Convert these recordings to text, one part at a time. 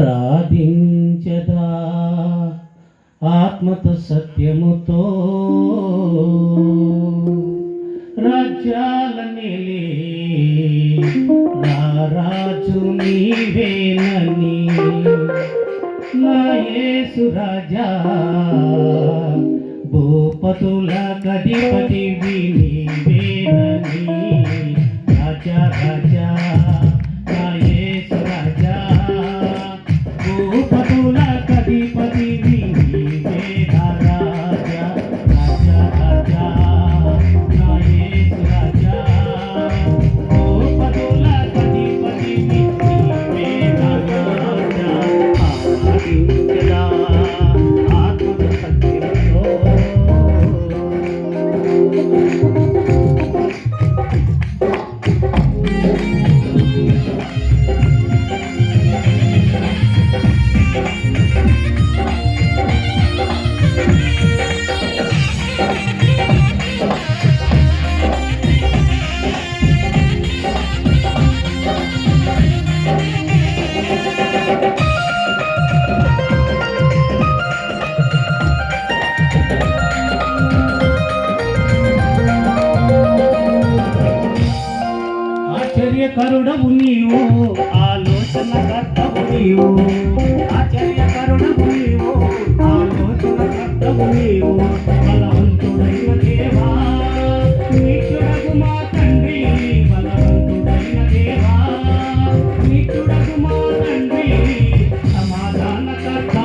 ఆరాధించదా ఆత్మతో సత్యముతో రాజ్యాల నిలి రాజు నీవేనని నా యేసు రాజా భూపతుల కధిపతివి నీవేనని రాజా రాజా నా యేసు రాజా భూపతుల కధిపతివి నీవే రాజా రాజా రాజా నా యేసు రాజా భూపతుల కధిపతివి నీవే రాజా ఆరాధించదా ఆత్మతో సత్యముతో ఆశ్చర్యకరుడవు నీవు ఆలోచనకర్తవు నీవు ఆశ్చర్యకరుడవు నీవు ఆలోచనకర్తవు నీవు బలవంతుడైన దేవా నిత్యుడగు మా తండ్రి బలవంతుడైన దేవా నిత్యుడగు మా తండ్రి సమాధానకర్త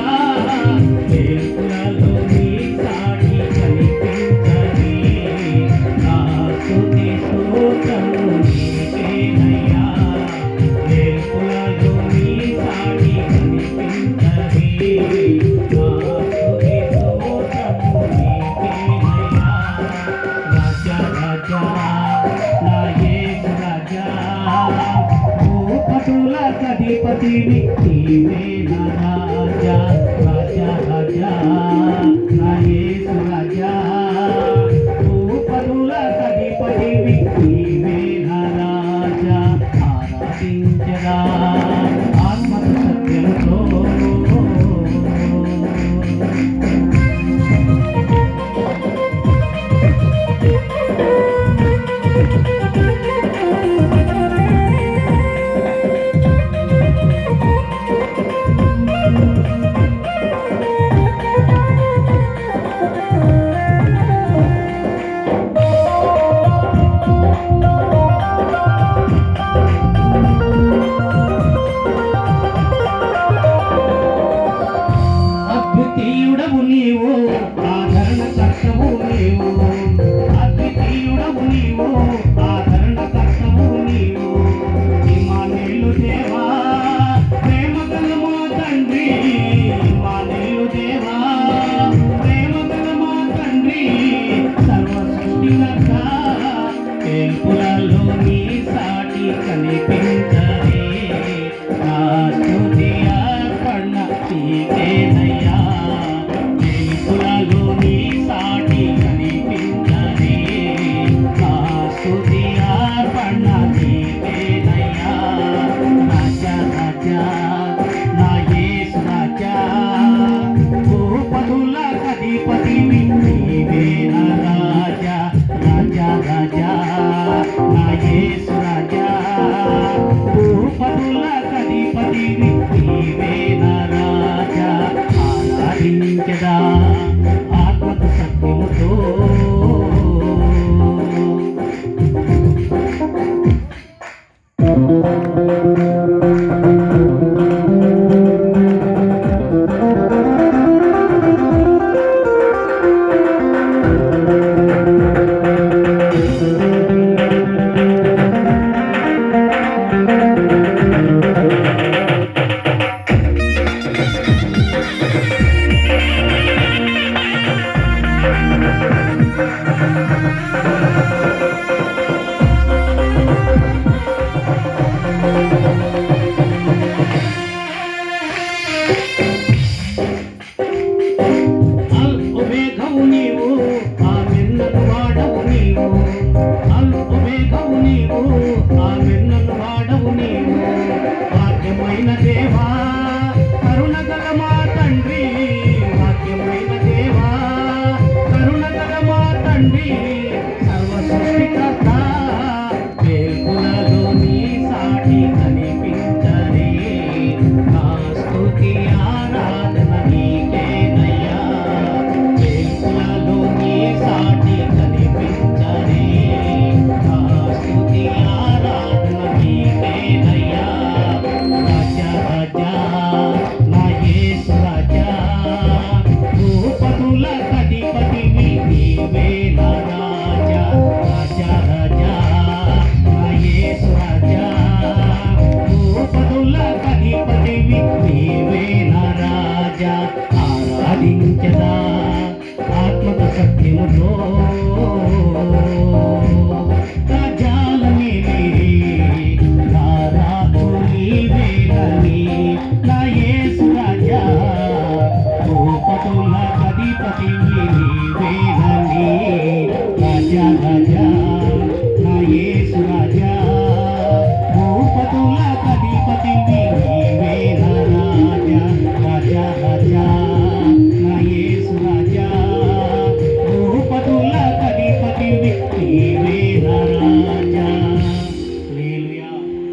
దేవులలో నీ సాటి కనిపించని నా స్తుతి స్తోత్రము కధిపతివి నీవే రాజా రాజా రాజా నా యేసు రాజా భూపతుల కధిపతివి నీవే రాజా ఆరాధించదా ఆత్మతో సత్యంతో స్తుతి ఆరాధన నీకేనయ్యా వేకులలో నీ సాటి కనిపించని ఆ స్తుతి ఆరాధన నీకేనయ్యా రాజా రాజా నా యేసు రాజా భూపతుల అధిపతివి నీవే నా రాజా రాజా రాజా నా యేసు రాజా భూపతుల అధిపతివి నీవే నా రాజా ఆరాధించదా ఆత్మక సత్యముతో